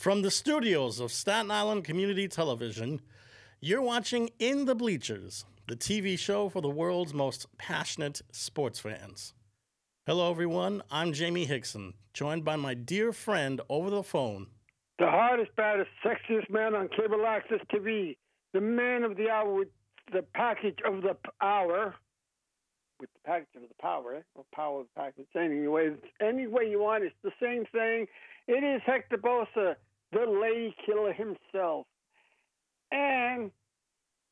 From the studios of Staten Island Community Television, you're watching In the Bleachers, the TV show for the world's most passionate sports fans. Hello, everyone. I'm Jaime Hixson, joined by my dear friend over the phone. The hardest, baddest, sexiest man on cable access TV. The man of the hour with the package of the hour. With the package of the power, eh? Or power of the package. Anyway, any way you want, it's the same thing. It is Hector Bosa, the lady killer himself. And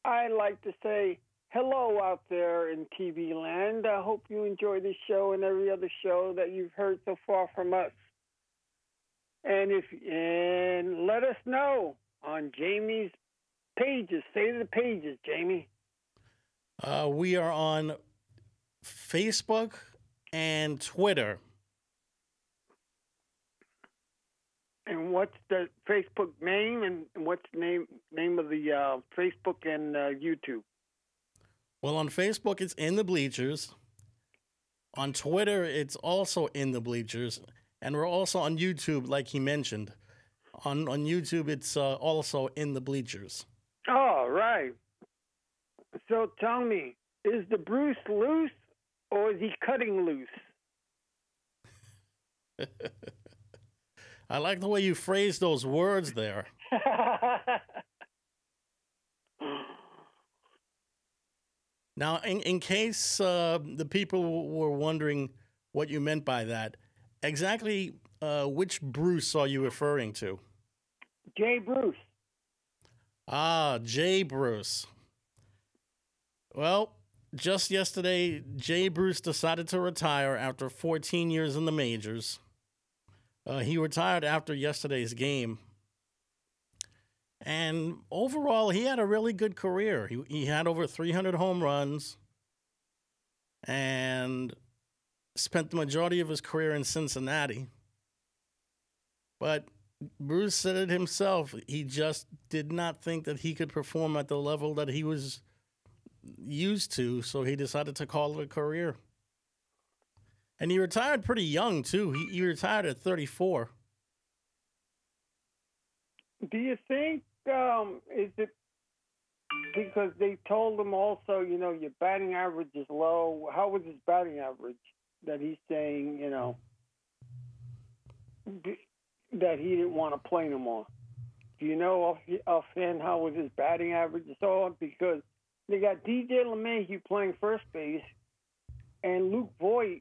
I like to say hello out there in TV land. I hope you enjoy this show and every other show that you've heard so far from us. And let us know on Jamie's pages. Say the pages, Jamie. We are on Facebook and Twitter. And what's the Facebook name, and what's the name of the Facebook and YouTube? Well, on Facebook, it's In the Bleachers. On Twitter, it's also In the Bleachers. And we're also on YouTube, like he mentioned. On YouTube, it's also In the Bleachers. Oh, right. So tell me, is the Bruce loose or is he cutting loose? I like the way you phrase those words there. Now, in case the people were wondering what you meant by that, exactly which Bruce are you referring to? Jay Bruce. Ah, Jay Bruce. Well, just yesterday, Jay Bruce decided to retire after 14 years in the majors. He retired after yesterday's game. And overall, he had a really good career. He had over 300 home runs and spent the majority of his career in Cincinnati. But Bruce said it himself. He just did not think that he could perform at the level that he was used to, so he decided to call it a career. And he retired pretty young, too. He retired at 34. Do you think, is it because they told him also, your batting average is low? How was his batting average that he's saying, that he didn't want to play no more? Do you know offhand how was his batting average? So because they got DJ LeMahieu playing first base, and Luke Voigt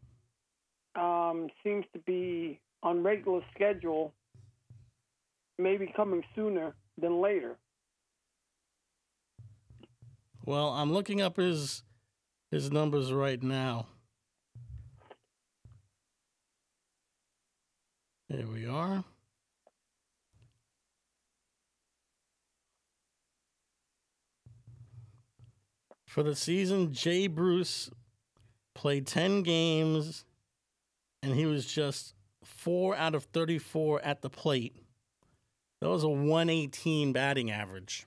seems to be on regular schedule, maybe coming sooner than later. Well, I'm looking up his numbers right now. Here we are. For the season, Jay Bruce played 10 games, and he was just 4 out of 34 at the plate. That was a 118 batting average.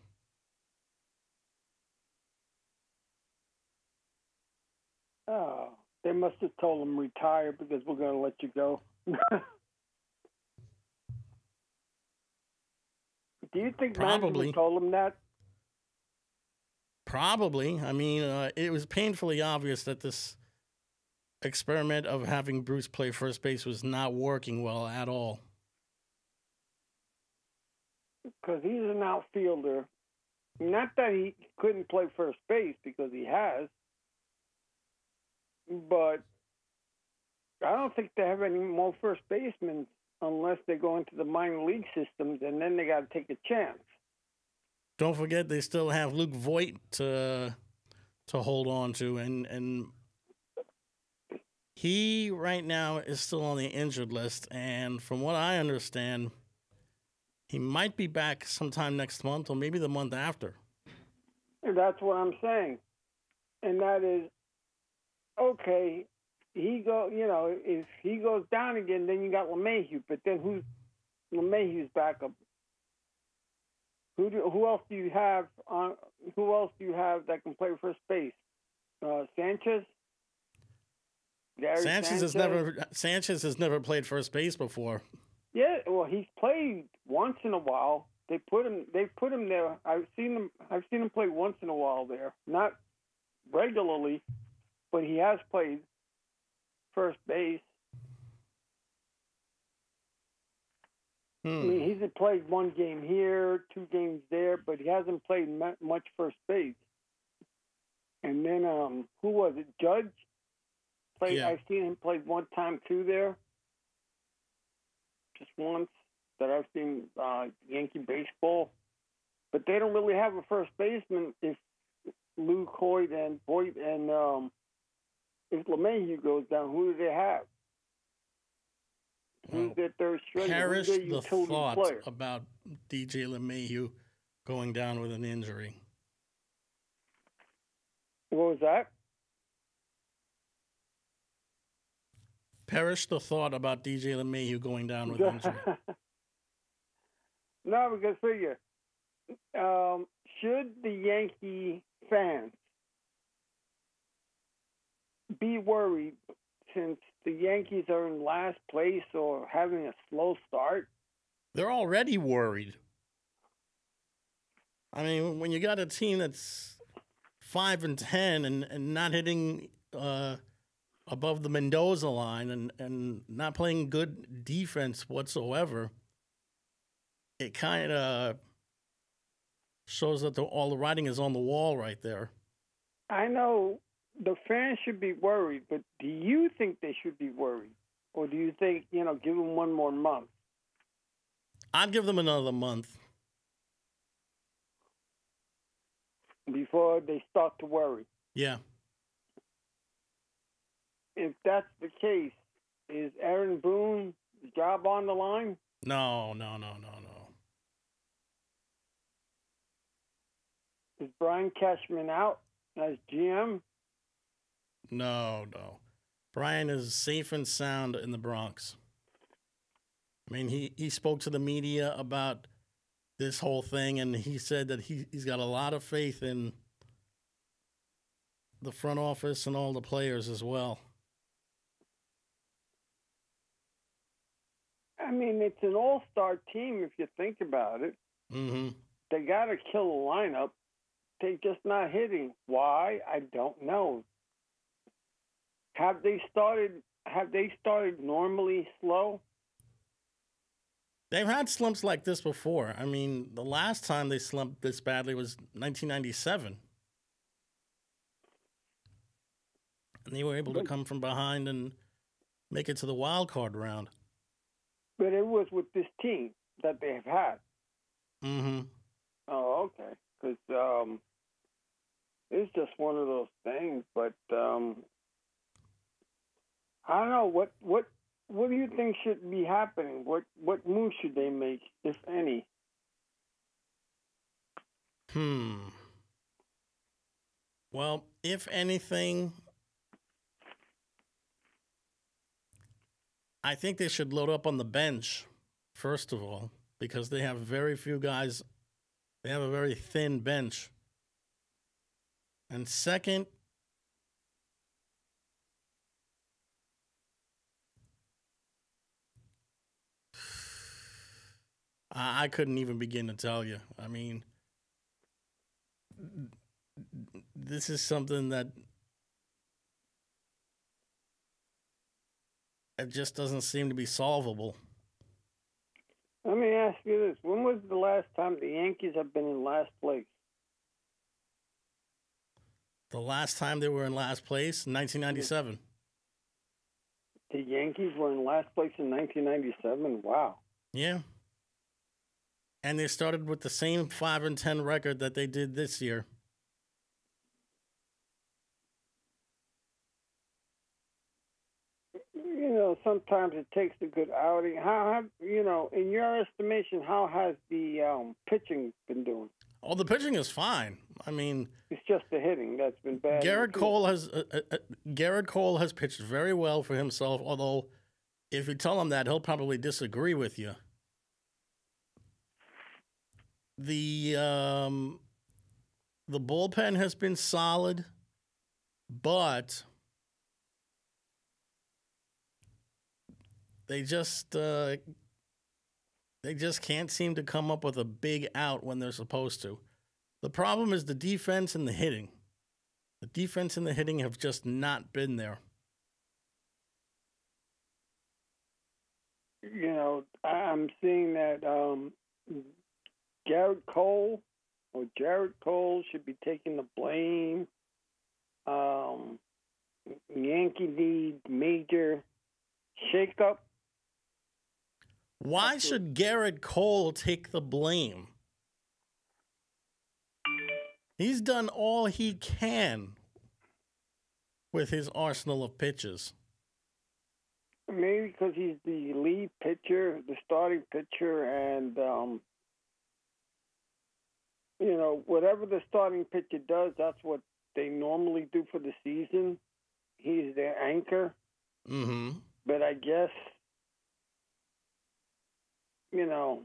Oh, they must have told him retire because we're going to let you go. Do you think Probably told him that? Probably. I mean, it was painfully obvious that this experiment of having Bruce play first base was not working well at all. Because he's an outfielder. Not that he couldn't play first base, because he has. But I don't think they have any more first basemen unless they go into the minor league systems, and then they got to take a chance. Don't forget they still have Luke Voigt to hold on to, and he right now is still on the injured list, and from what I understand, he might be back sometime next month or maybe the month after. That's what I'm saying. And that is, okay, if he goes down again, then you got LeMahieu, but then who's LeMahieu's backup? Who else do you have that can play first base? Sanchez? Sanchez has never played first base before. Yeah, well, he's played once in a while. They put him there. I've seen him play once in a while there. Not regularly, but he has played first base. I mean, he's played one game here, 2 games there, but he hasn't played much first base. And then, who was it? Judge played. Yeah. I've seen him play one time too there, just once that I've seen Yankee baseball. But they don't really have a first baseman if Luke Hoyt and Boyd and if LeMahieu goes down. Who do they have? Who's their third string? Perish the thought about DJ LeMahieu going down with an injury. What was that? Perish the thought about DJ LeMahieu going down with an injury. No, because figure, should the Yankee fans be worried since the Yankees are in last place or having a slow start? They're already worried. I mean, when you got a team that's 5-10 and not hitting above the Mendoza line and not playing good defense whatsoever, it kind of shows that all the writing is on the wall right there. I know the fans should be worried, but do you think they should be worried? Or do you think, give them one more month? I'd give them another month. Before they start to worry. Yeah. If that's the case, is Aaron Boone's job on the line? No. Is Brian Cashman out as GM? No. Brian is safe and sound in the Bronx. I mean, he spoke to the media about this whole thing, and he said that he's got a lot of faith in the front office and all the players as well. I mean, it's an all-star team if you think about it. Mm-hmm. They got to kill a lineup. They're just not hitting. Why? I don't know. Have they started normally slow? They've had slumps like this before. I mean, the last time they slumped this badly was 1997. And they were able to come from behind and make it to the wild card round. But it was with this team that they have had. Mm-hmm. Oh, okay. Because it's just one of those things. But I don't know. What do you think should be happening? What moves should they make, if any? Well, if anything, I think they should load up on the bench, first of all, because they have very few guys. They have a very thin bench. And second, I couldn't even begin to tell you. I mean, this is something that it just doesn't seem to be solvable. Let me ask you this. When was the last time the Yankees have been in last place? The last time they were in last place, 1997. The Yankees were in last place in 1997? Wow. Yeah. And they started with the same 5-10 record that they did this year. Sometimes it takes a good outing. In your estimation, how has the pitching been doing? Oh, the pitching is fine. I mean, it's just the hitting that's been bad. Garrett Cole has pitched very well for himself. Although, if you tell him that, he'll probably disagree with you. The bullpen has been solid, but they just They just can't seem to come up with a big out when they're supposed to. The problem is the defense and the hitting. The defense and the hitting have just not been there. You know, I'm seeing that Jared Cole should be taking the blame. Yankee need major shakeup. Why should Garrett Cole take the blame? He's done all he can with his arsenal of pitches. Maybe because he's the lead pitcher, the starting pitcher, and, you know, whatever the starting pitcher does, that's what they normally do for the season. He's their anchor. Mm-hmm. But I guess, you know,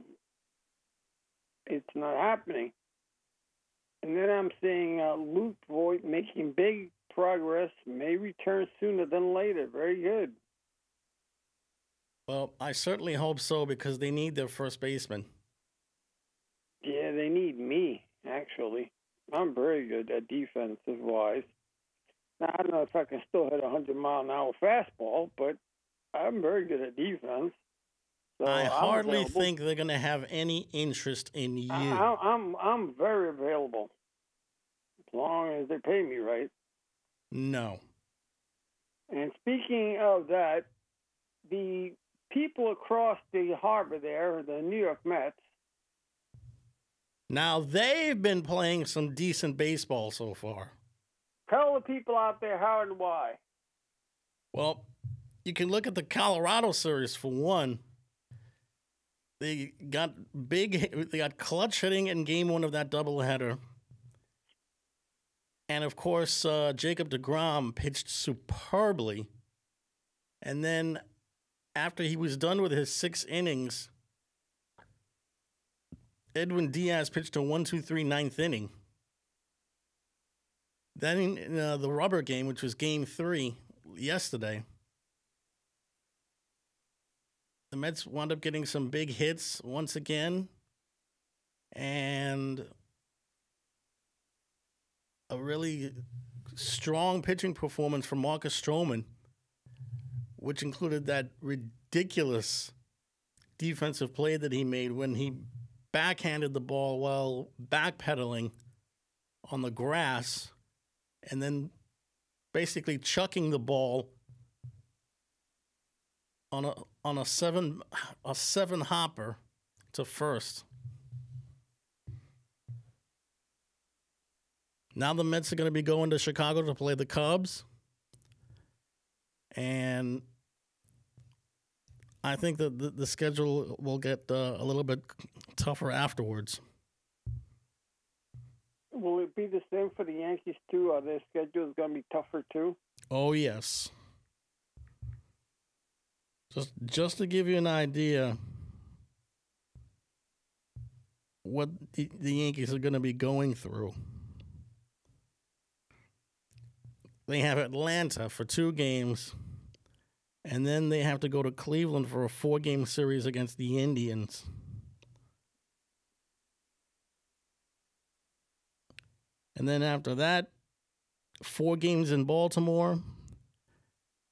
it's not happening. And then I'm seeing Luke Voigt making big progress, may return sooner than later. Very good. Well, I certainly hope so because they need their first baseman. Yeah, they need me, actually. I'm very good at defensive-wise. Now, I don't know if I can still hit a 100-mile-an-hour fastball, but I'm very good at defense. So I hardly think they're going to have any interest in you. I'm very available, as long as they pay me right. No. And speaking of that, the people across the harbor there, the New York Mets. Now, they've been playing some decent baseball so far. Tell the people out there how and why. Well, you can look at the Colorado series for one. They got clutch hitting in game one of that doubleheader. And, of course, Jacob deGrom pitched superbly. And then after he was done with his 6 innings, Edwin Diaz pitched a 1-2-3 ninth inning. Then in the rubber game, which was game 3 yesterday, the Mets wound up getting some big hits once again. And a really strong pitching performance from Marcus Stroman, which included that ridiculous defensive play that he made when he backhanded the ball while backpedaling on the grass and then basically chucking the ball on a seven hopper to first. Now the Mets are going to be going to Chicago to play the Cubs. And I think that the schedule will get a little bit tougher afterwards. Will it be the same for the Yankees, too? Are their schedules going to be tougher, too? Oh, yes. Just to give you an idea what the Yankees are going to be going through. They have Atlanta for 2 games, and then they have to go to Cleveland for a 4-game series against the Indians. And then after that, 4 games in Baltimore,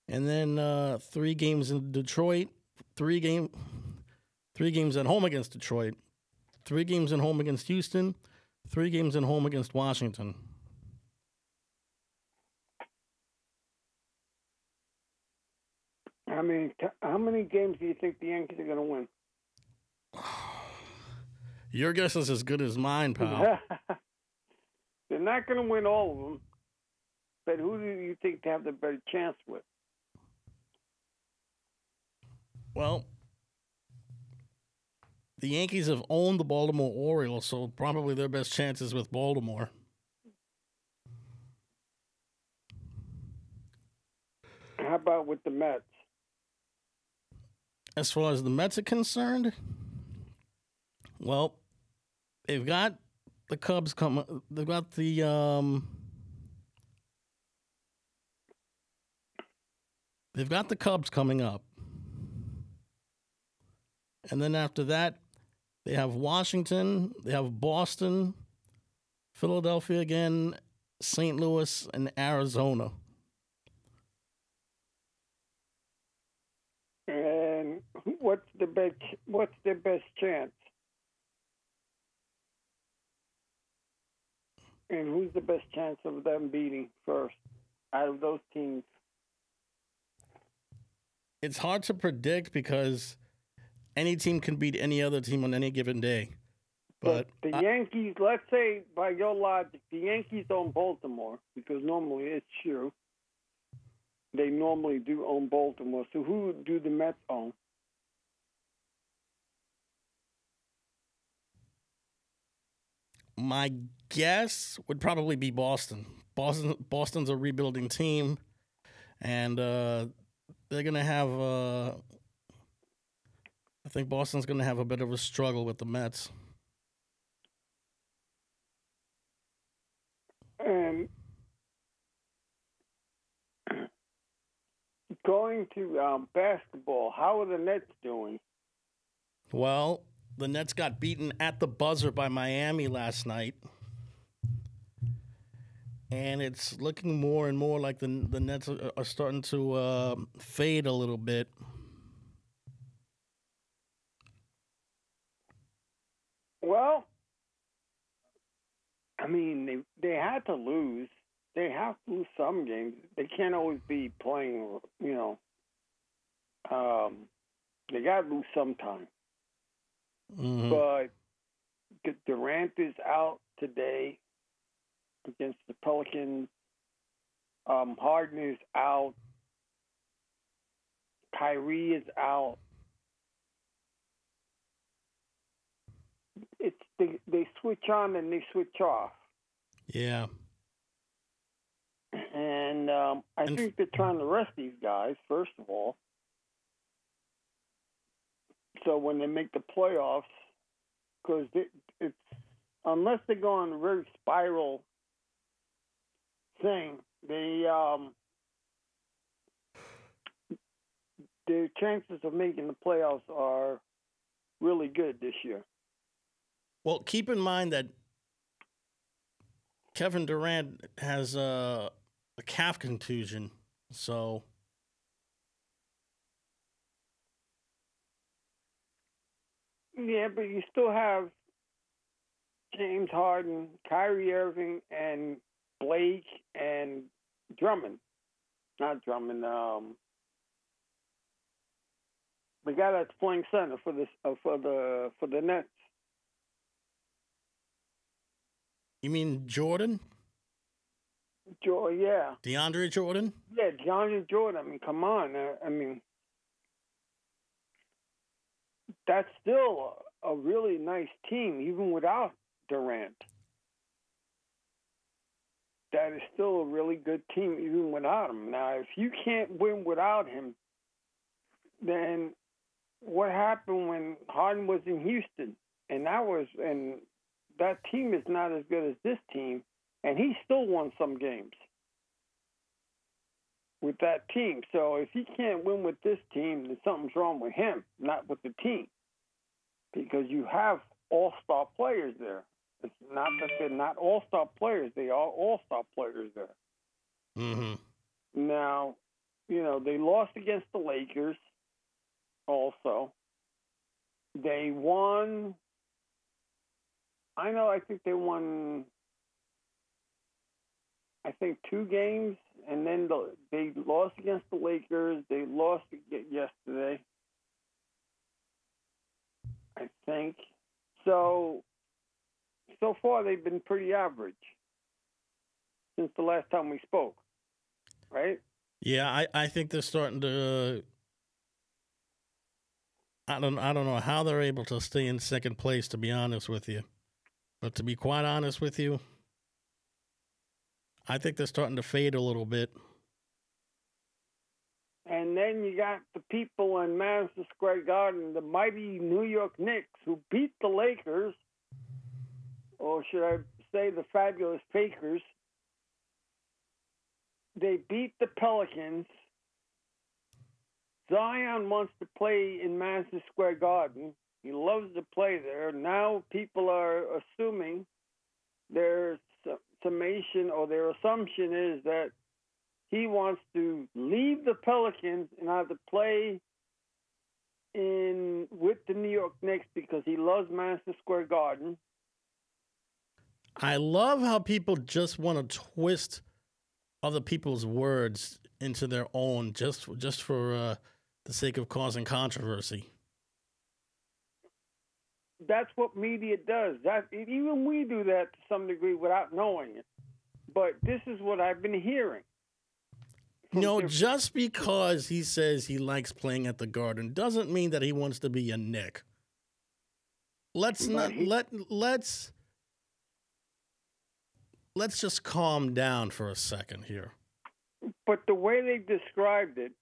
and then 3 games in Detroit, 3 games at home against Detroit, 3 games at home against Houston, 3 games at home against Washington. I mean, how many games do you think the Yankees are going to win? Your guess is as good as mine, pal. They're not going to win all of them, but who do you think they have the better chance with? Well, the Yankees have owned the Baltimore Orioles, so probably their best chance is with Baltimore. How about with the Mets? As far as the Mets are concerned, well, they've got the Cubs coming. They've got the Cubs coming up, and then after that, They have Washington. They have Boston, Philadelphia again, St. Louis, and Arizona. And what's their best chance? And who's the best chance of them beating first out of those teams? It's hard to predict because any team can beat any other team on any given day. But the Yankees, let's say by your logic, the Yankees own Baltimore, because normally it's true. They normally do own Baltimore. So who do the Mets own? My guess would probably be Boston. Boston's a rebuilding team, and they're gonna have. I think Boston's gonna have a bit of a struggle with the Mets. And going to basketball, how are the Nets doing? Well, the Nets got beaten at the buzzer by Miami last night. And it's looking more and more like the Nets are starting to fade a little bit. Well, I mean, they had to lose. They have to lose some games. They can't always be playing, they got to lose sometime. Mm-hmm. But Durant is out today against the Pelicans. Harden is out. Kyrie is out. They switch on and they switch off. Yeah. And I think they're trying to rest these guys, first of all. So when they make the playoffs, because it's unless they go on a very spiral thing, their chances of making the playoffs are really good this year. Well, keep in mind that Kevin Durant has a calf contusion, so yeah, but you still have James Harden, Kyrie Irving, and Blake and Drummond. Not Drummond. The guy that's playing center for the Nets. You mean Jordan? Yeah. DeAndre Jordan? Yeah, DeAndre Jordan. I mean, come on. That's still a really nice team, even without Durant. That is still a really good team, even without him. Now, if you can't win without him, then what happened when Harden was in Houston? And that team is not as good as this team, and he still won some games with that team. So if he can't win with this team, then something's wrong with him, not with the team, because you have all-star players there. It's not that they're not all-star players. They are all-star players there. Mm-hmm. Now, they lost against the Lakers also. They won... I think they won, 2 games, and then they lost against the Lakers. They lost yesterday, I think. So far they've been pretty average since the last time we spoke, right? Yeah, I think they're starting to. I don't know how they're able to stay in second place, to be honest with you. But to be quite honest with you, I think they're starting to fade a little bit. And then you got the people in Madison Square Garden, the mighty New York Knicks, who beat the Lakers, or should I say the fabulous Fakers. They beat the Pelicans. Zion wants to play in Madison Square Garden. He loves to play there. Now people are assuming their summation or their assumption is that he wants to leave the Pelicans and either play with the New York Knicks because he loves Madison Square Garden. I love how people just want to twist other people's words into their own just for the sake of causing controversy. That's what media does. Even we do that to some degree without knowing it. But this is what I've been hearing. Just because he says he likes playing at the Garden doesn't mean that he wants to be a Knick. Let's just calm down for a second here. But the way they described it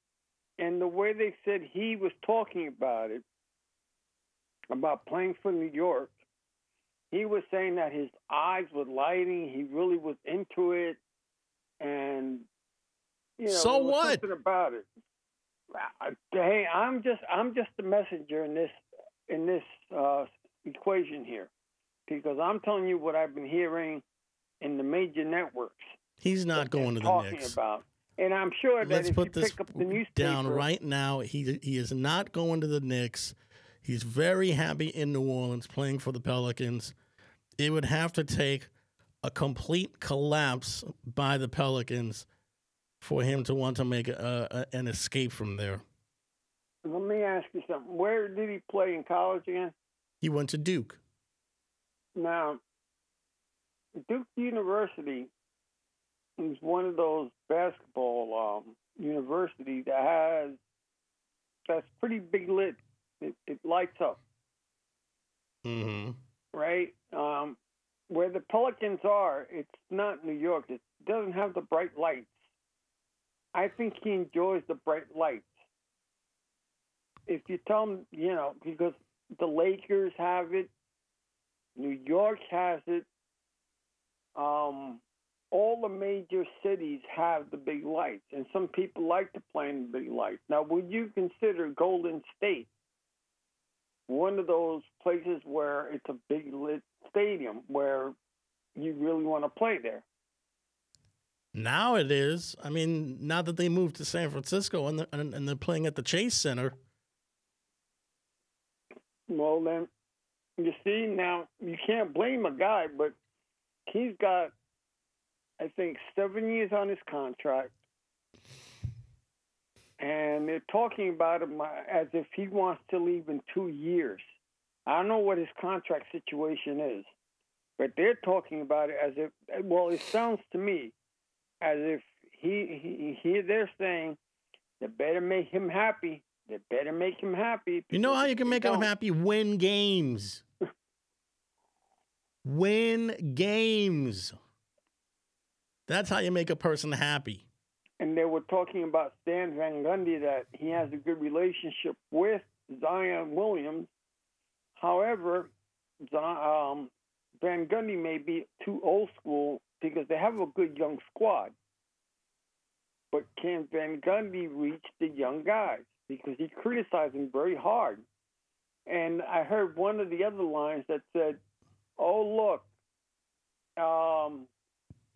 and the way they said he was talking about it, about playing for New York, he was saying that his eyes were lighting. He really was into it. And, so what? Something about it. Hey, I'm just the messenger in this equation here, because I'm telling you what I've been hearing in the major networks. He's not going to the Knicks. And I'm sure that Let's if put you this pick up the newspaper down right now, he is not going to the Knicks. He's very happy in New Orleans playing for the Pelicans. It would have to take a complete collapse by the Pelicans for him to want to make an escape from there. Let me ask you something. Where did he play in college again? He went to Duke. Now, Duke University is one of those basketball universities that's pretty big lit. It lights up. Mm-hmm. Right? Where the Pelicans are, it's not New York. It doesn't have the bright lights. I think he enjoys the bright lights. If you tell him, because the Lakers have it, New York has it, all the major cities have the big lights, and some people like to play in the big lights. Now, would you consider Golden State one of those places where it's a big lit stadium where you really want to play there? Now it is. I mean, now that they moved to San Francisco and they're playing at the Chase Center. Well, then, you see, now you can't blame a guy, but he's got, I think, 7 years on his contract. And they're talking about him as if he wants to leave in 2 years. I don't know what his contract situation is, but they're talking about it as if, well, it sounds to me as if they're saying they better make him happy. They better make him happy. You know how you can make him happy? Win games. Win games. That's how you make a person happy. And they were talking about Stan Van Gundy, that he has a good relationship with Zion Williams. However, Van Gundy may be too old school because they have a good young squad. But can Van Gundy reach the young guys? Because he criticized them very hard. And I heard one of the other lines that said, oh, look,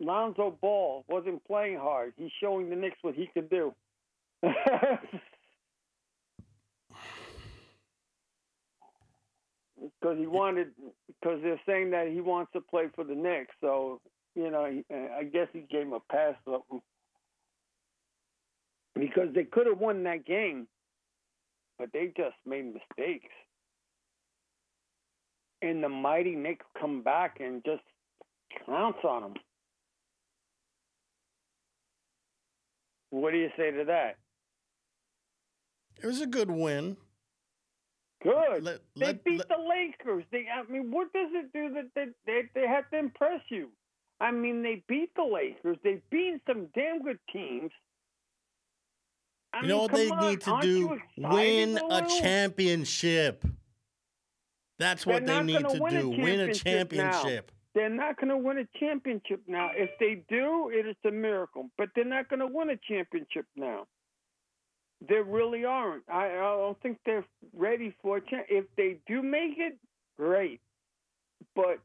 Lonzo Ball wasn't playing hard. He's showing the Knicks what he could do. Because they're saying that he wants to play for the Knicks. So, I guess he gave him a pass. Because they could have won that game, but they just made mistakes. And the mighty Knicks come back and just pounce on them. What do you say to that? It was a good win. Good. They beat the Lakers. What does it do that they have to impress you? I mean, they beat the Lakers. They beat some damn good teams. You know what they need to do? Win a championship. That's what they need to do. Win a championship. They're not going to win a championship now. If they do, it is a miracle. But they're not going to win a championship now. They really aren't. I don't think they're ready for if they do make it, great. But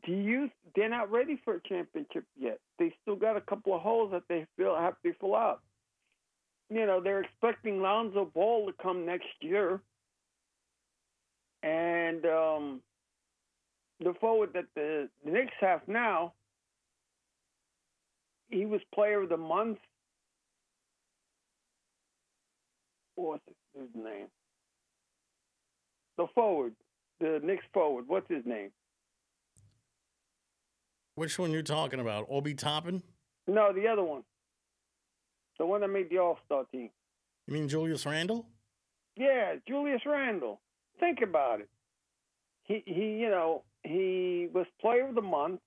they're not ready for a championship yet. They still got a couple of holes that they have to fill out. They're expecting Lonzo Ball to come next year. And the forward that the Knicks have now, he was player of the month. What's his name? The forward, the Knicks forward. What's his name? Which one you talking about? Obi Toppin? No, the other one. The one that made the All-Star team. You mean Julius Randle? Yeah, Julius Randle. Think about it. He was player of the month.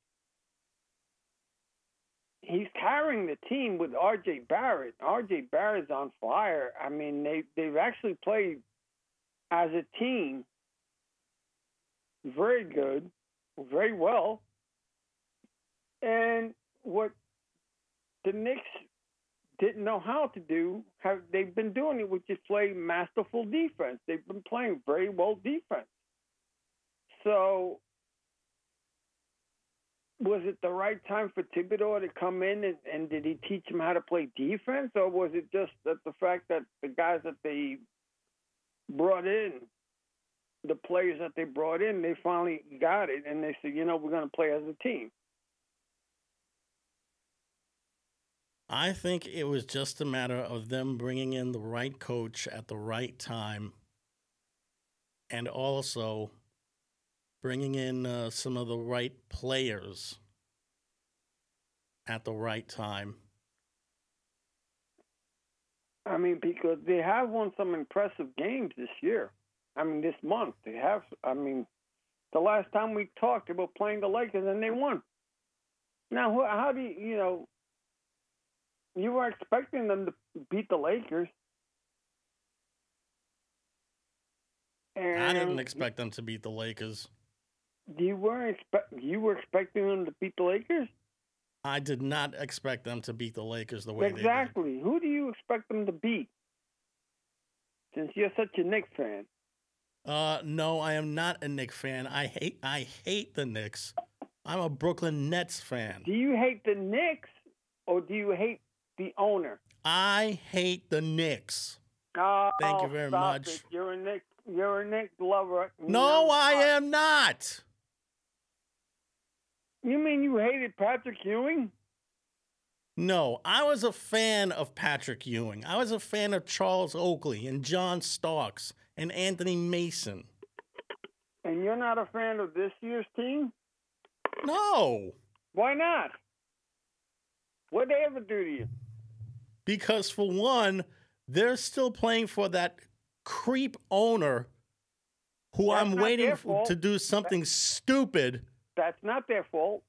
He's carrying the team with R.J. Barrett. R.J. Barrett's on fire. I mean, they've actually played as a team very good, very well. And what the Knicks didn't know how to do, they've been doing it, which is play masterful defense. They've been playing very well defense. So was it the right time for Thibodeau to come in, and did he teach him how to play defense? Or was it just that the fact that the guys that they brought in, the players that they brought in, they finally got it, and they said, we're going to play as a team? I think it was just a matter of them bringing in the right coach at the right time, and also bringing in some of the right players at the right time. I mean, because they have won some impressive games this year. I mean, this month they have. I mean, the last time we talked about playing the Lakers and they won. Now, how do you you were expecting them to beat the Lakers. And I didn't expect them to beat the Lakers. You were expecting them to beat the Lakers? I did not expect them to beat the Lakers the way they did. Exactly. Who do you expect them to beat? Since you're such a Knicks fan. No, I am not a Knicks fan. I hate the Knicks. I'm a Brooklyn Nets fan. Do you hate the Knicks or do you hate the owner? I hate the Knicks. Oh, thank you very much. It. You're a Knicks lover. No, I am not. You mean you hated Patrick Ewing? No, I was a fan of Patrick Ewing. I was a fan of Charles Oakley and John Starks and Anthony Mason. And you're not a fan of this year's team? No. Why not? What'd they ever do to you? Because, for one, they're still playing for that creep owner who I'm waiting to do something stupid. That's not their fault.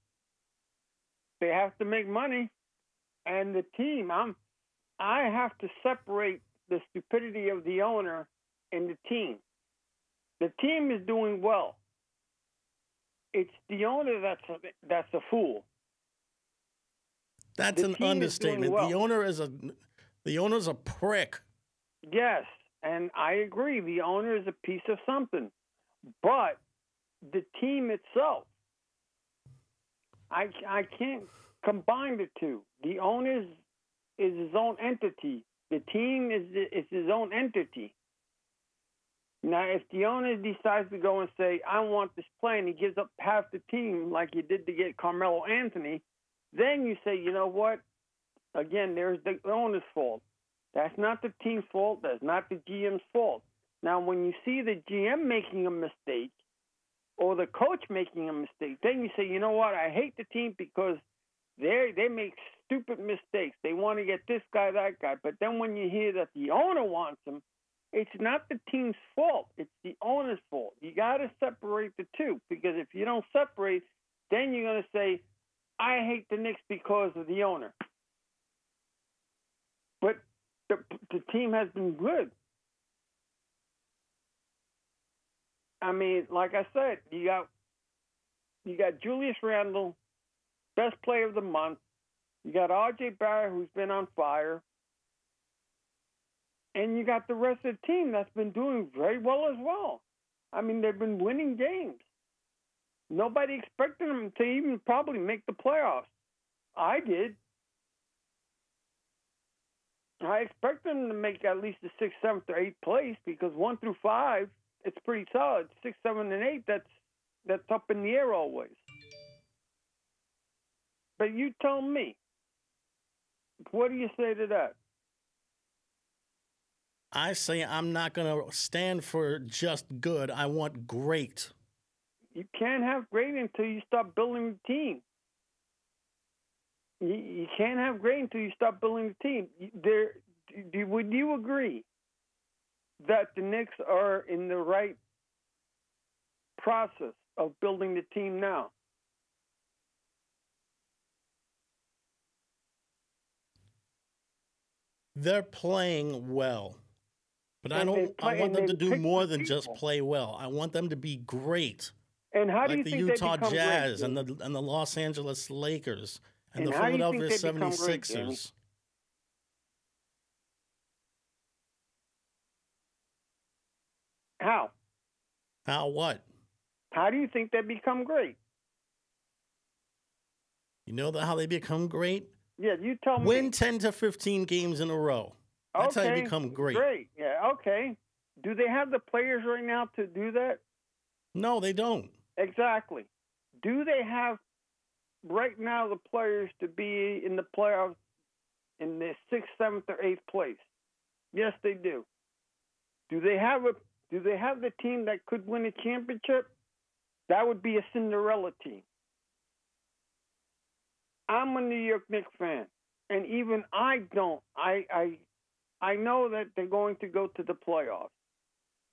They have to make money. And the team, I have to separate the stupidity of the owner and the team. The team is doing well. It's the owner that's a fool. That's an understatement. Well. The owner's a prick. Yes, and I agree. The owner is a piece of something. But the team itself, I can't combine the two. The owner is his own entity. The team is his own entity. Now, if the owner decides to go and say, I want this play, and he gives up half the team like he did to get Carmelo Anthony, then you say, you know what? Again, there's the owner's fault. That's not the team's fault. That's not the GM's fault. Now, when you see the GM making a mistake or the coach making a mistake, then you say, you know what? I hate the team because they make stupid mistakes. They want to get this guy, that guy. But then when you hear that the owner wants him, it's not the team's fault. It's the owner's fault. You got to separate the two, because if you don't separate, then you're going to say, I hate the Knicks because of the owner. But the team has been good. I mean, like I said, you got Julius Randle, best player of the month. You got R.J. Barrett, who's been on fire. And you got the rest of the team that's been doing very well as well. I mean, they've been winning games. Nobody expected them to even probably make the playoffs. I did. I expect them to make at least the 6th, 7th, or 8th place because 1 through 5, it's pretty solid. 6, 7, and 8, that's up in the air always. But you tell me, what do you say to that? I say I'm not going to stand for just good. I want great. You can't have great until you start building the team. You can't have great until you start building the team. Would you agree that the Knicks are in the right process of building the team now? They're playing well. But I want them to do more than just play well. I want them to be great. And how do like you the think Utah they become Jazz great, and the Los Angeles Lakers and the how do you Philadelphia think they become great, 76ers. How? How what? How do you think they become great? You know how they become great? Yeah, you tell me. Win 10 to 15 games in a row. That's how you become great. Great, yeah, okay. Do they have the players right now to do that? No, they don't. Exactly. Do they have right now the players to be in the playoffs in the 6th, 7th, or 8th place? Yes, they do. Do they have the team that could win a championship? That would be a Cinderella team. I'm a New York Knicks fan, and even I don't. I know that they're going to go to the playoffs,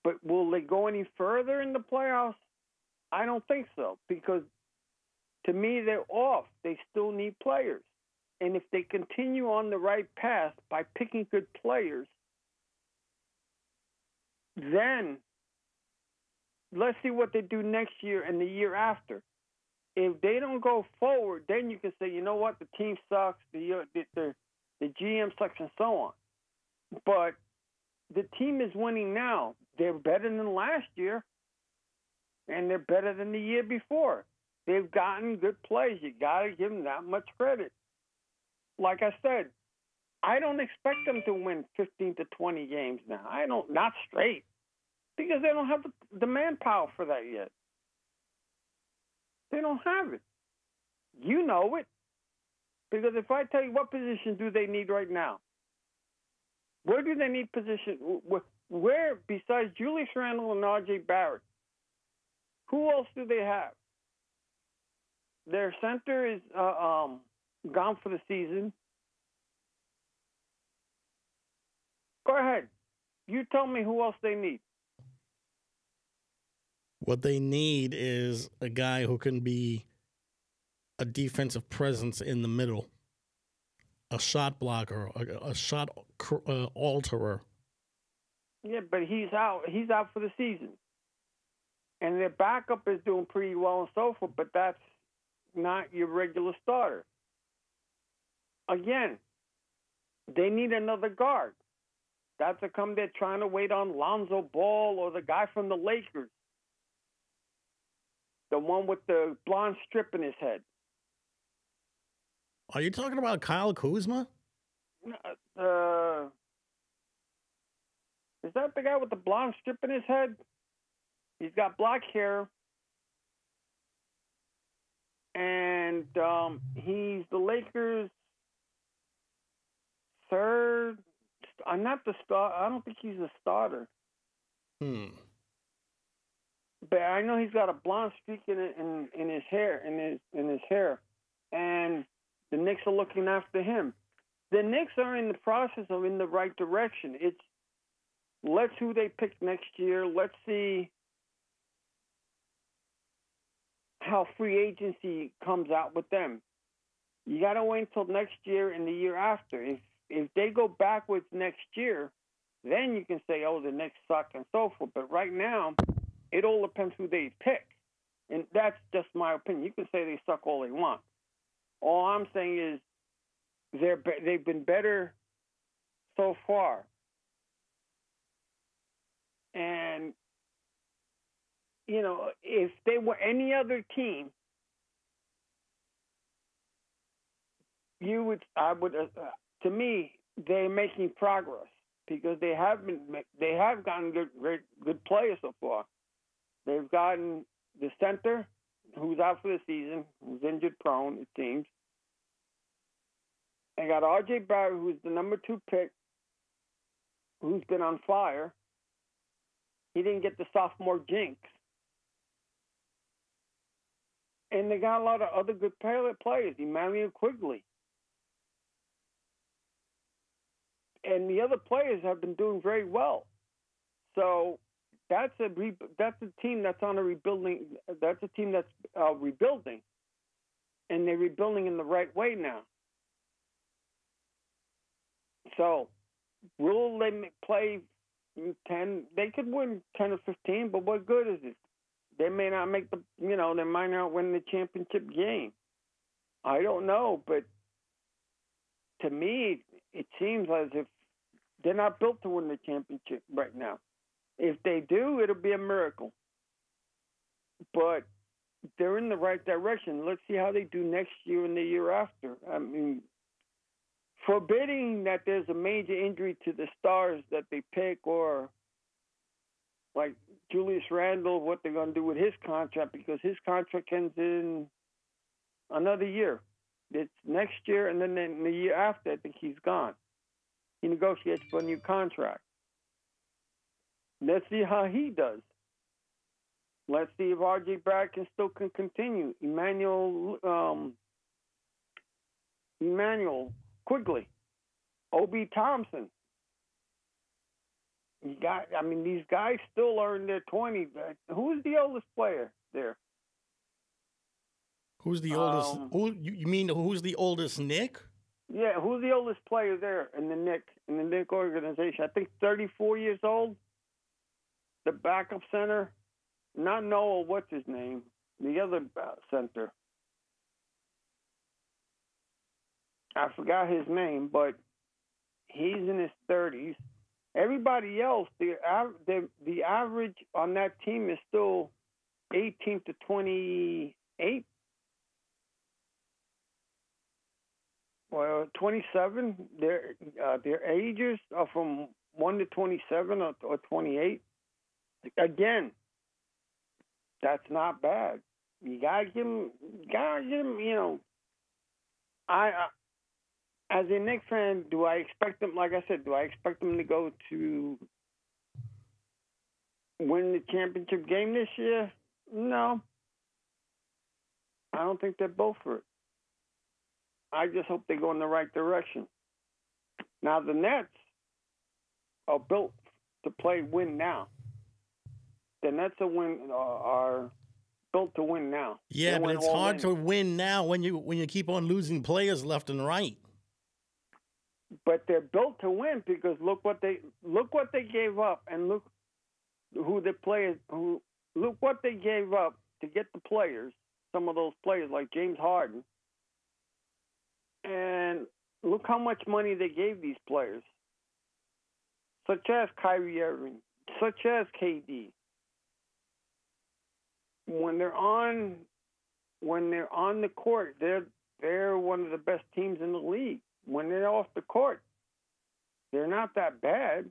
but will they go any further in the playoffs? I don't think so, because to me they're off. They still need players, and if they continue on the right path by picking good players, then let's see what they do next year and the year after. If they don't go forward, then you can say, you know what, the team sucks, the GM sucks, and so on. But the team is winning now. They're better than last year, and they're better than the year before. They've gotten good plays. You got to give them that much credit. Like I said, I don't expect them to win 15 to 20 games now. Not straight, because they don't have the manpower for that yet. They don't have it. You know it. Because if I tell you what position do they need right now, where do they need position? Where, besides Julius Randle and R.J. Barrett, who else do they have? Their center is gone for the season. Go ahead. You tell me who else they need. What they need is a guy who can be a defensive presence in the middle, a shot blocker, a shot alterer. Yeah, but he's out. He's out for the season. And their backup is doing pretty well and so forth, but that's not your regular starter. Again, they need another guard. That's how come they're trying to wait on Lonzo Ball or the guy from the Lakers. The one with the blonde strip in his head. Are you talking about Kyle Kuzma? Is that the guy with the blonde strip in his head? He's got black hair. And he's the Lakers' third. I'm not the star. I don't think he's a starter. But I know he's got a blonde streak in his hair, in his hair, and the Knicks are looking after him. The Knicks are in the process of in the right direction. It's let's who they pick next year. Let's see how free agency comes out with them. You got to wait until next year and the year after. If they go backwards next year, then you can say, oh, the Knicks suck and so forth. But right now, it all depends who they pick. And that's just my opinion. You can say they suck all they want. All I'm saying is they've been better so far if they were any other team, to me, they're making progress because they have gotten good players so far. They've gotten the center, who's out for the season, who's injured prone, it seems. They got R.J. Barrett, who's the number 2 pick, who's been on fire. He didn't get the sophomore jinx. And they got a lot of other good players. Emmanuel Quigley. And the other players have been doing very well. So that's a team that's on a rebuilding. That's a team that's rebuilding, and they're rebuilding in the right way now. So, will they play 10? They could win 10 or 15, but what good is it? They may not make they might not win the championship game. I don't know, but to me, it seems as if they're not built to win the championship right now. If they do, it'll be a miracle. But they're in the right direction. Let's see how they do next year and the year after. I mean, forbidding that there's a major injury to the stars that they pick, or like Julius Randle, what they're going to do with his contract, because his contract ends in another year. It's next year, and then in the year after, I think he's gone. He negotiates for a new contract. Let's see how he does. Let's see if R.J. Barrett can continue. Emmanuel Quigley, O.B. Thompson. These guys still are in their 20s. Who's the oldest player there? Who's the oldest? You mean who's the oldest Knick? Yeah, who's the oldest player there in the Knick organization? I think 34 years old. The backup center, not Noel. What's his name? The other center. I forgot his name, but he's in his 30s. Everybody else, the average on that team is still 18 to 28. Well, 27. Their ages are from 1 to 27 or 28. Again, that's not bad. You gotta give him. As a Knicks fan, do I expect them? Like I said, do I expect them to go to win the championship game this year? No, I don't think they're built for it. I just hope they go in the right direction. Now the Nets are built to win now. The Nets are built to win now. Yeah, but it's hard to win now when you keep on losing players left and right. But they're built to win because look what they gave up, and look what they gave up to get the players. Some of those players like James Harden, and look how much money they gave these players, such as Kyrie Irving, such as KD. When they're on the court, they're one of the best teams in the league. When they're off the court, they're not that bad.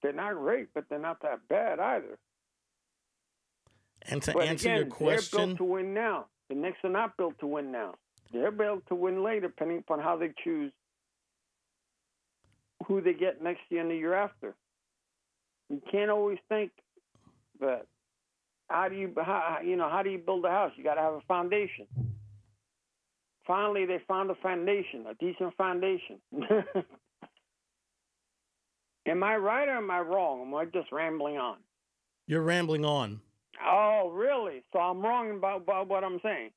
They're not great, but they're not that bad either. And to answer your question, they're built to win now. The Knicks are not built to win now. They're built to win later, depending upon how they choose who they get next year and the year after. You can't always think that. How do you build a house? You got to have a foundation. Finally, they found a foundation, a decent foundation. Am I right or am I wrong? Am I just rambling on? You're rambling on. Oh, really? So I'm wrong about what I'm saying.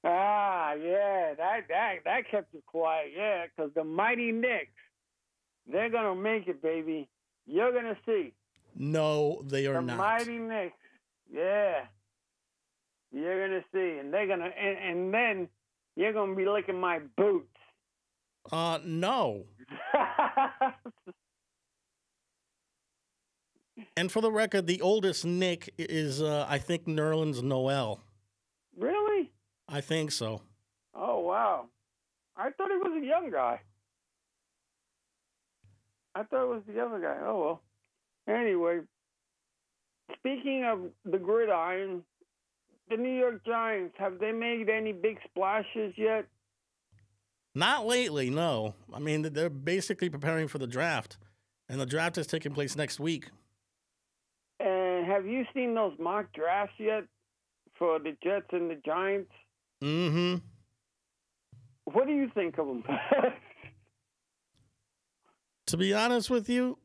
Yeah, that kept you quiet. Yeah, because the mighty Knicks, they're gonna make it, baby. You're gonna see. No, they are not. The mighty Knicks, yeah. You're gonna see, and they're gonna, and then you're gonna be licking my boots. No. And for the record, the oldest Nick is, I think, Nerlens Noel. Really? I think so. Oh, wow. I thought he was a young guy. I thought it was the other guy. Oh, well. Anyway, speaking of the gridiron, the New York Giants, have they made any big splashes yet? Not lately, no. I mean, they're basically preparing for the draft, and the draft is taking place next week. And have you seen those mock drafts yet for the Jets and the Giants? Mm-hmm. What do you think of them? To be honest with you,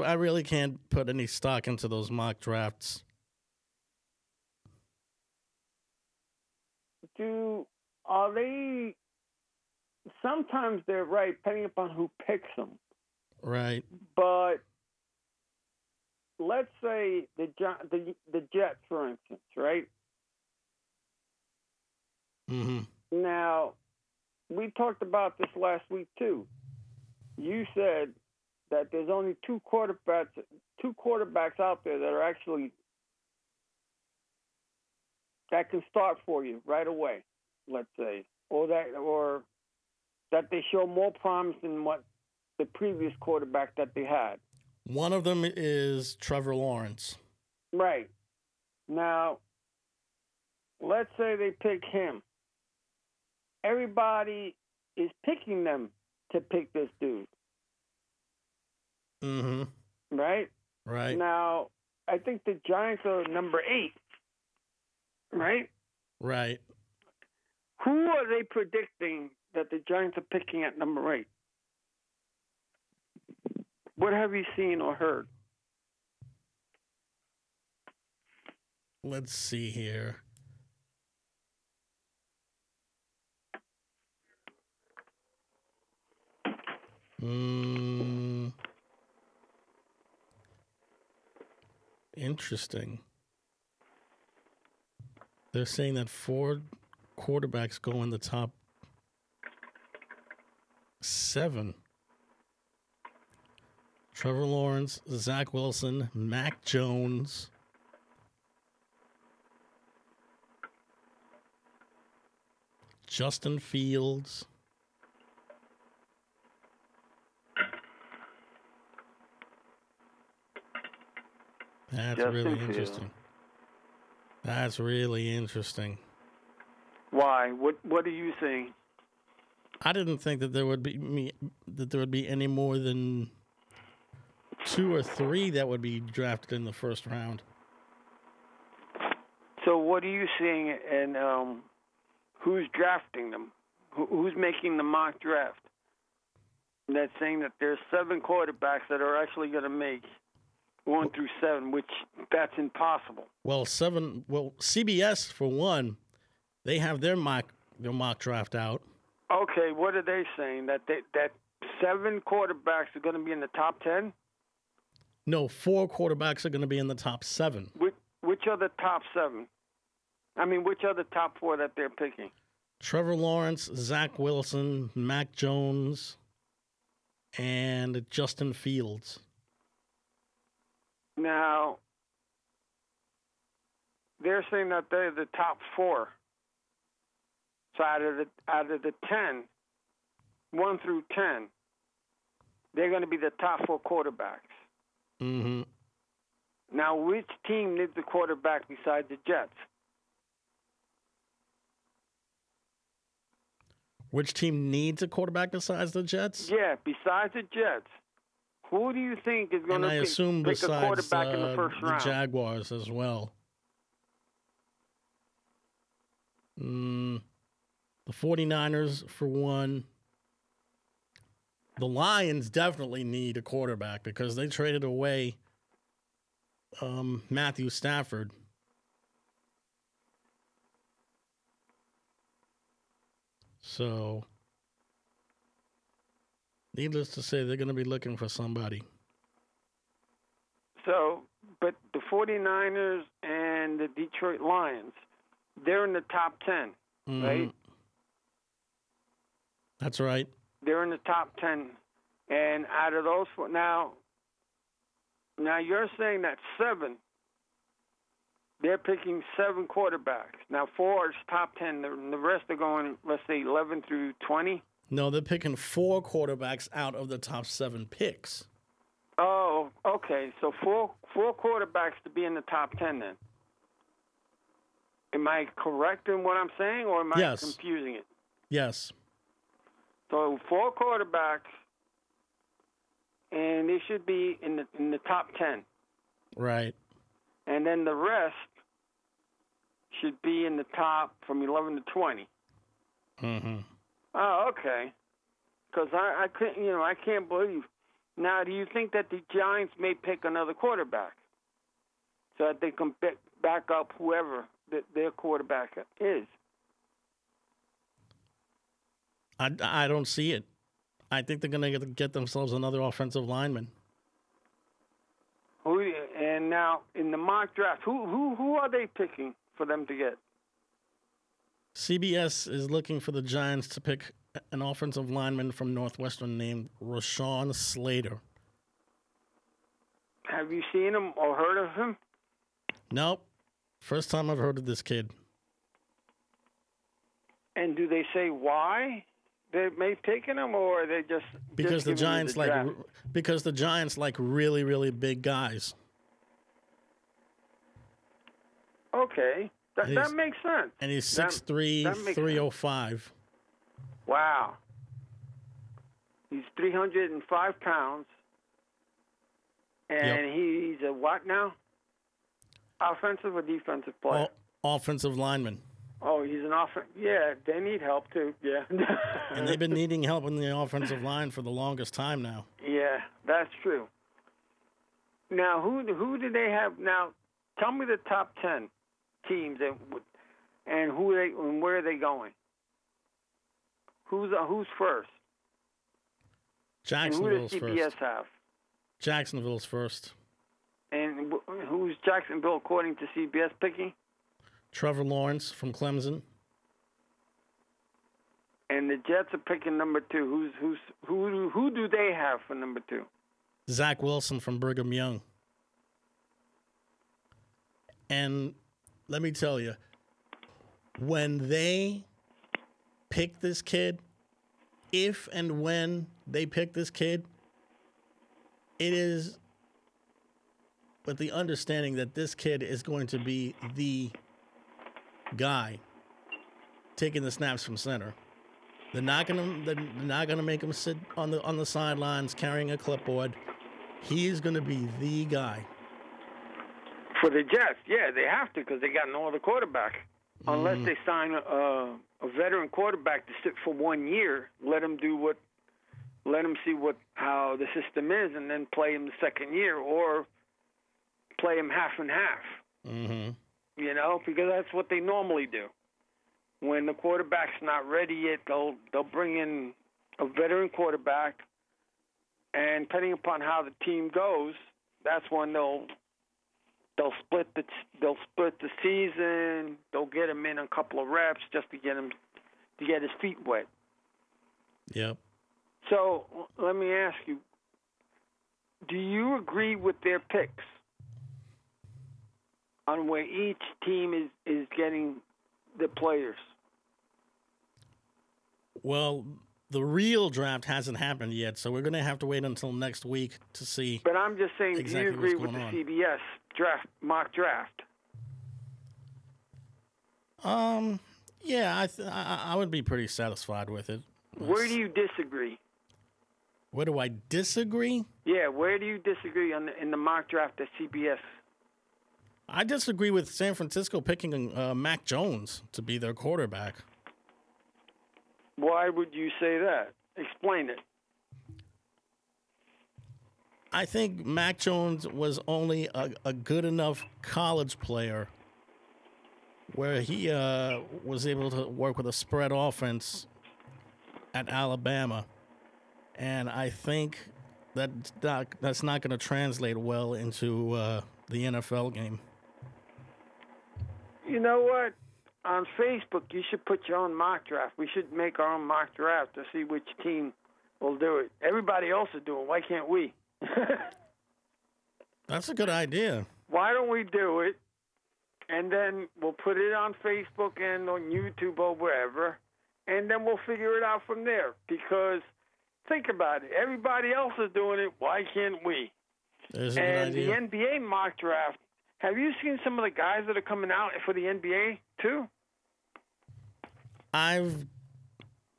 I really can't put any stock into those mock drafts. Are they? Sometimes they're right, depending upon who picks them. Right. But let's say the Jets, for instance, right? Mm-hmm. Now, we talked about this last week too. You said that there's only two quarterbacks out there that are actually that can start for you right away. Let's say, or that they show more promise than what the previous quarterback that they had. One of them is Trevor Lawrence. Right. Now, let's say they pick him. Everybody is picking them to pick this dude. Mm-hmm. Right? Right. Now, I think the Giants are number 8. Right? Right. Who are they predicting that the Giants are picking at number 8? What have you seen or heard? Let's see here. Interesting. They're saying that 4 quarterbacks go in the top 7. Trevor Lawrence, Zach Wilson, Mac Jones, Justin Fields. That's really interesting. That's really interesting. Why? What are you saying? I didn't think that there would be any more than 2 or 3 that would be drafted in the first round. So what are you seeing, and who's drafting them? Who's making the mock draft? That's saying that there's 7 quarterbacks that are actually going to make 1 through 7, which that's impossible. Well, CBS for one, they have their mock draft out. Okay, what are they saying? That 7 quarterbacks are going to be in the top 10? No, 4 quarterbacks are going to be in the top 7. Which are the top 7? I mean, which are the top 4 that they're picking? Trevor Lawrence, Zach Wilson, Mac Jones, and Justin Fields. Now, they're saying that they're the top 4. So out of the 10, 1 through 10, they're going to be the top 4 quarterbacks. Mm-hmm. Now, which team needs a quarterback besides the Jets? Which team needs a quarterback besides the Jets? Yeah, besides the Jets. Who do you think is going to pick a quarterback in the first round? The Jaguars as well. The 49ers, for one. The Lions definitely need a quarterback because they traded away Matthew Stafford. So, needless to say, they're going to be looking for somebody. So, but the 49ers and the Detroit Lions, they're in the top 10, right? That's right. they're in the top 10. And out of those four, now you're saying that 7, they're picking 7 quarterbacks. Now 4 is top 10. The rest are going, let's say, 11 through 20. No, they're picking 4 quarterbacks out of the top 7 picks. Oh, okay. So four quarterbacks to be in the top 10 then. Am I correct in what I'm saying, or am I confusing it? Yes. So 4 quarterbacks, and they should be in the top 10. Right. And then the rest should be in the top from 11 to 20. Mm-hmm. Oh, okay. Because I can't believe. Now, do you think that the Giants may pick another quarterback so that they can back up whoever their quarterback is? I don't see it. I think they're going to get themselves another offensive lineman. And now, in the mock draft, who are they picking for them to get? CBS is looking for the Giants to pick an offensive lineman from Northwestern named Roshawn Slater. Have you seen him or heard of him? Nope. First time I've heard of this kid. And do they say why they may picking him, or are they just because the Giants the Giants like really, really big guys. Okay, that makes sense. And he's 6'3", 305. Wow. He's 305 pounds. And he's a what now? Offensive or defensive player? Offensive lineman. Oh, he's an offensive. Yeah, they need help too. Yeah. And they've been needing help in the offensive line for the longest time now. Yeah, that's true. Now, who do they have now? Tell me the top 10 teams and where are they going? Who's first? Jacksonville's and who does CBS first. have? Jacksonville's first. And who's Jacksonville according to CBS picking? Trevor Lawrence from Clemson. And the Jets are picking number 2. Who do they have for number 2? Zach Wilson from Brigham Young. And let me tell you, when they pick this kid, if and when they pick this kid, it is with the understanding that this kid is going to be the guy taking the snaps from center. They're not gonna make him sit on the sidelines carrying a clipboard. He's gonna be the guy. For the Jets, yeah, they have to because they got no other quarterback. Unless they sign a veteran quarterback to sit for 1 year, let him see how the system is, and then play him the second year, or play him half and half. Mm-hmm. You know, because that's what they normally do. When the quarterback's not ready yet, they'll bring in a veteran quarterback, and depending upon how the team goes, that's when they'll split the season. They'll get him in a couple of reps just to get his feet wet. Yep. So let me ask you: do you agree with their picks on where each team is getting the players? Well, the real draft hasn't happened yet, so we're going to have to wait until next week to see. But I'm just saying, exactly do you agree with what's the going on. CBS mock draft? Yeah, I would be pretty satisfied with it. Where do you disagree? Where do I disagree? Yeah, where do you disagree in the mock draft at CBS? I disagree with San Francisco picking Mac Jones to be their quarterback. Why would you say that? Explain it. I think Mac Jones was only a good enough college player where he was able to work with a spread offense at Alabama. And I think that's not going to translate well into the NFL game. You know what? On Facebook, you should put your own mock draft. We should make our own mock draft to see which team We'll do it. Everybody else is doing. Why can't we? That's a good idea. Why don't we do it? And then we'll put it on Facebook and on YouTube or wherever, and then we'll figure it out from there. Because think about it. Everybody else is doing it. Why can't we? There's a good idea. And the NBA mock draft, have you seen some of the guys that are coming out for the NBA too? I've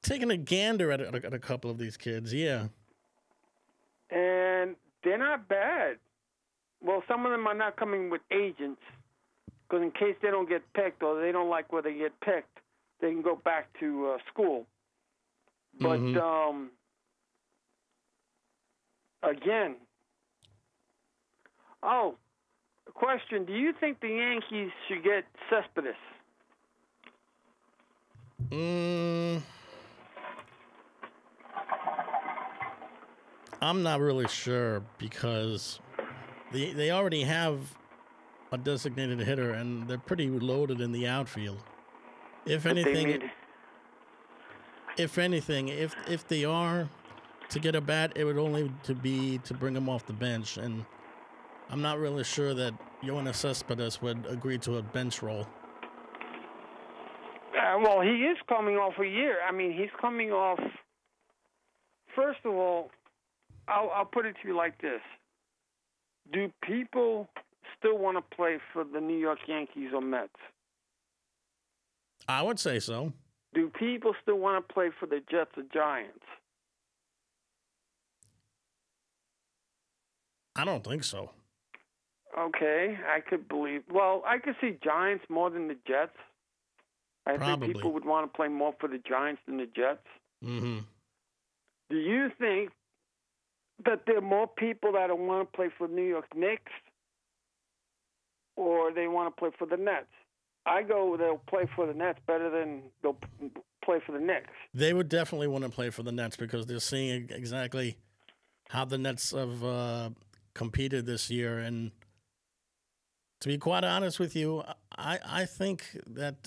taken a gander at a couple of these kids, yeah. And they're not bad. Well, some of them are not coming with agents, because in case they don't get picked or they don't like where they get picked, they can go back to school. But, again, question, do you think the Yankees should get Cespedes? I'm not really sure, because they already have a designated hitter, and they're pretty loaded in the outfield. If anything, if they are to get a bat, it would only be to bring him off the bench, and I'm not really sure that Yoenis Cespedes would agree to a bench role. Well, he is coming off a year. I mean, he's coming off. First of all, I'll put it to you like this: do people still want to play for the New York Yankees or Mets? I would say so. Do people still want to play for the Jets or Giants? I don't think so. Okay, I could believe. Well, I could see Giants more than the Jets. I Probably. think people would want to play more for the Giants than the Jets. Mm-hmm. Do you think that there are more people that want to play for New York Knicks, or they want to play for the Nets? I go they'll play for the Nets better than they'll play for the Knicks. They would definitely want to play for the Nets, because they're seeing exactly how the Nets have competed this year. And to be quite honest with you, I think that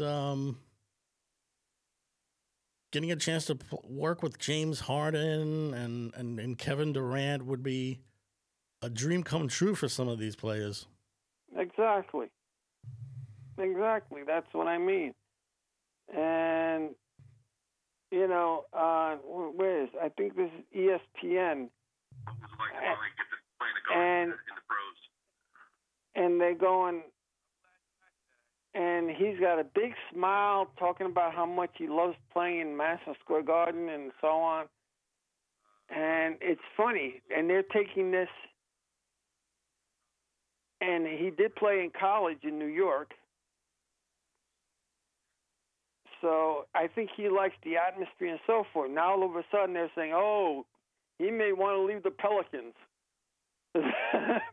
getting a chance to work with James Harden and Kevin Durant would be a dream come true for some of these players. Exactly. That's what I mean. And, you know, where is I think this is ESPN. And they're going, and he's got a big smile talking about how much he loves playing in Madison Square Garden and so on. And it's funny. And they're taking this, and he did play in college in New York. So I think he likes the atmosphere and so forth. Now all of a sudden they're saying, oh, he may want to leave the Pelicans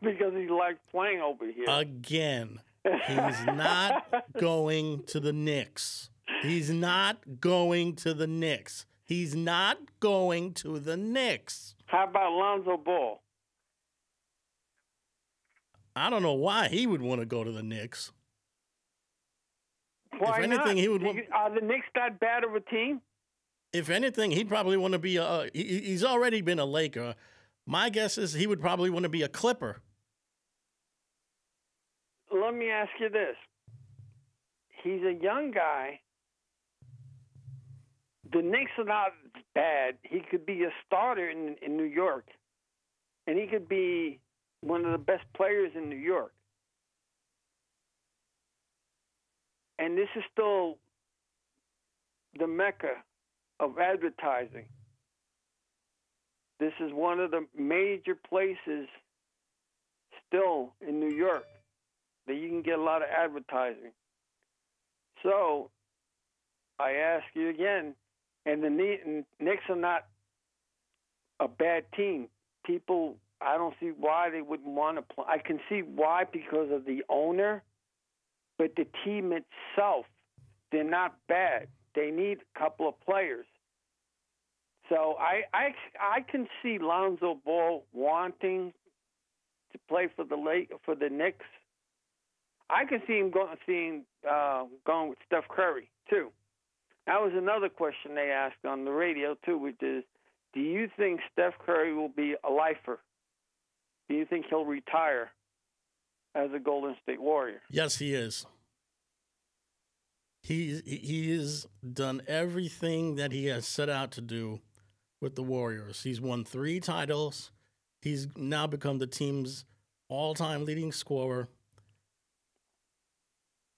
because he likes playing over here. Again, he's not going to the Knicks. He's not going to the Knicks. He's not going to the Knicks. How about Lonzo Ball? I don't know why he would want to go to the Knicks. Why if anything, not? He would. Are the Knicks that bad of a team? If anything, he'd probably want to be he's already been a Laker. My guess is he would probably want to be a Clipper. Let me ask you this. He's a young guy. The Knicks are not bad. He could be a starter in New York. And he could be one of the best players in New York. And this is still the mecca of advertising. This is one of the major places still in New York that you can get a lot of advertising. So I ask you again, and the Knicks are not a bad team. People, I don't see why they wouldn't want to play. I can see why, because of the owner, but the team itself, they're not bad. They need a couple of players. So I can see Lonzo Ball wanting to play for the Knicks. I can see him going with Steph Curry too. That was another question they asked on the radio too, which is, Do you think Steph Curry will be a lifer? Do you think he'll retire as a Golden State Warrior? Yes, he is. He has done everything that he has set out to do with the Warriors. He's won 3 titles. He's now become the team's all-time leading scorer.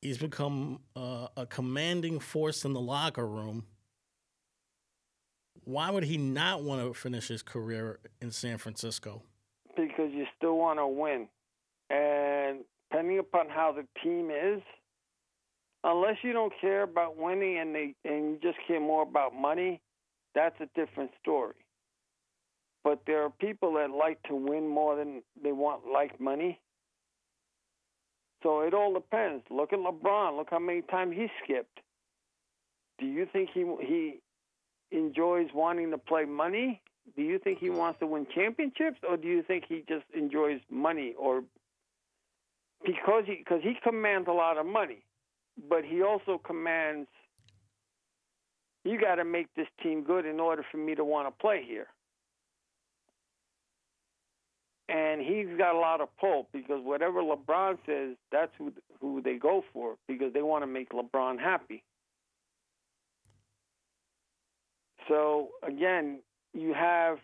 He's become a commanding force in the locker room. Why would he not want to finish his career in San Francisco? Because you still want to win. And depending upon how the team is, unless you don't care about winning and you just care more about money, that's a different story. But there are people that like to win more than they like money. So it all depends. Look at LeBron. Look how many times he skipped. Do you think he enjoys wanting to play money? Do you think he wants to win championships, or do you think he just enjoys money? Or because he commands a lot of money, but he also commands, you got to make this team good in order for me to want to play here. And he's got a lot of pull because whatever LeBron says, that's who they go for because they want to make LeBron happy. So, again, you have,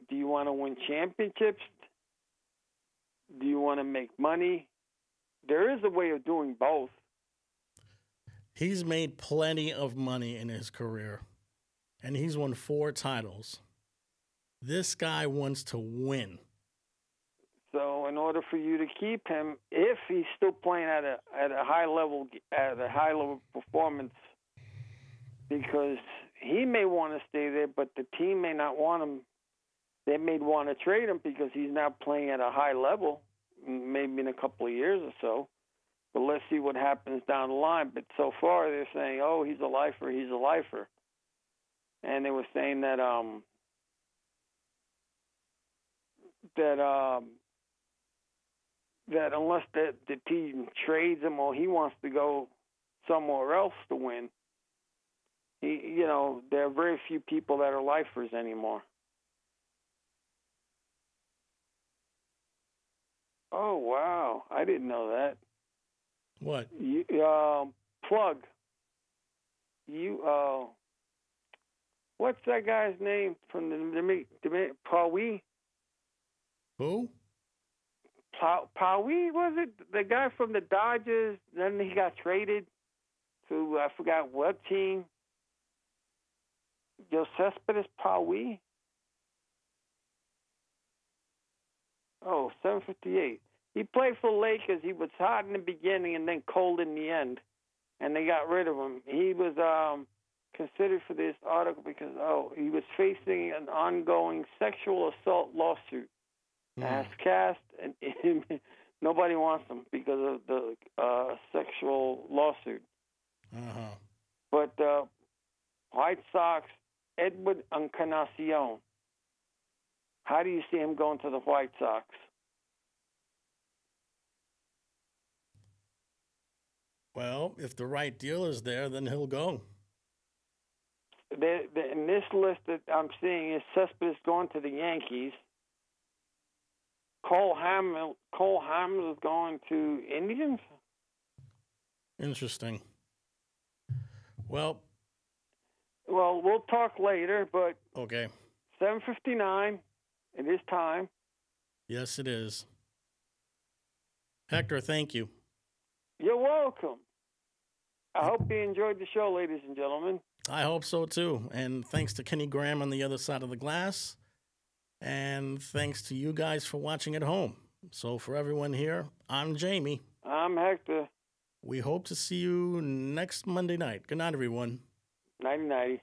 do you want to win championships? Do you want to make money? There is a way of doing both. He's made plenty of money in his career, and he's won 4 titles. This guy wants to win. So, in order for you to keep him, if he's still playing at a high level performance, because he may want to stay there, but the team may not want him. They may want to trade him because he's now playing at a high level, maybe in a couple of years or so. But let's see what happens down the line. But so far, they're saying, "Oh, he's a lifer. He's a lifer," and they were saying that that unless the team trades him or he wants to go somewhere else to win, there are very few people that are lifers anymore. Oh, wow. I didn't know that. What? Plug. What's that guy's name from the Pawi? Who? Pawi, was it? The guy from the Dodgers, then he got traded to, I forgot what team. Cespedes Pawi? Oh, 758. He played for Lakers. He was hot in the beginning and then cold in the end, and they got rid of him. He was considered for this article because, he was facing an ongoing sexual assault lawsuit. As cast, and nobody wants him because of the sexual lawsuit. Uh-huh. But White Sox, Edward Encarnacion. How do you see him going to the White Sox? Well, if the right deal is there, then he'll go. In this list that I'm seeing is Cespedes going to the Yankees. Cole Hamels is going to Indians. Interesting. Well, we'll talk later, but okay. 7:59. It is time. Yes, it is. Hector, thank you. You're welcome. I hope you enjoyed the show, ladies and gentlemen. I hope so, too. And thanks to Kenny Graham on the other side of the glass. And thanks to you guys for watching at home. So for everyone here, I'm Jamie. I'm Hector. We hope to see you next Monday night. Good night, everyone. Nighty-nighty.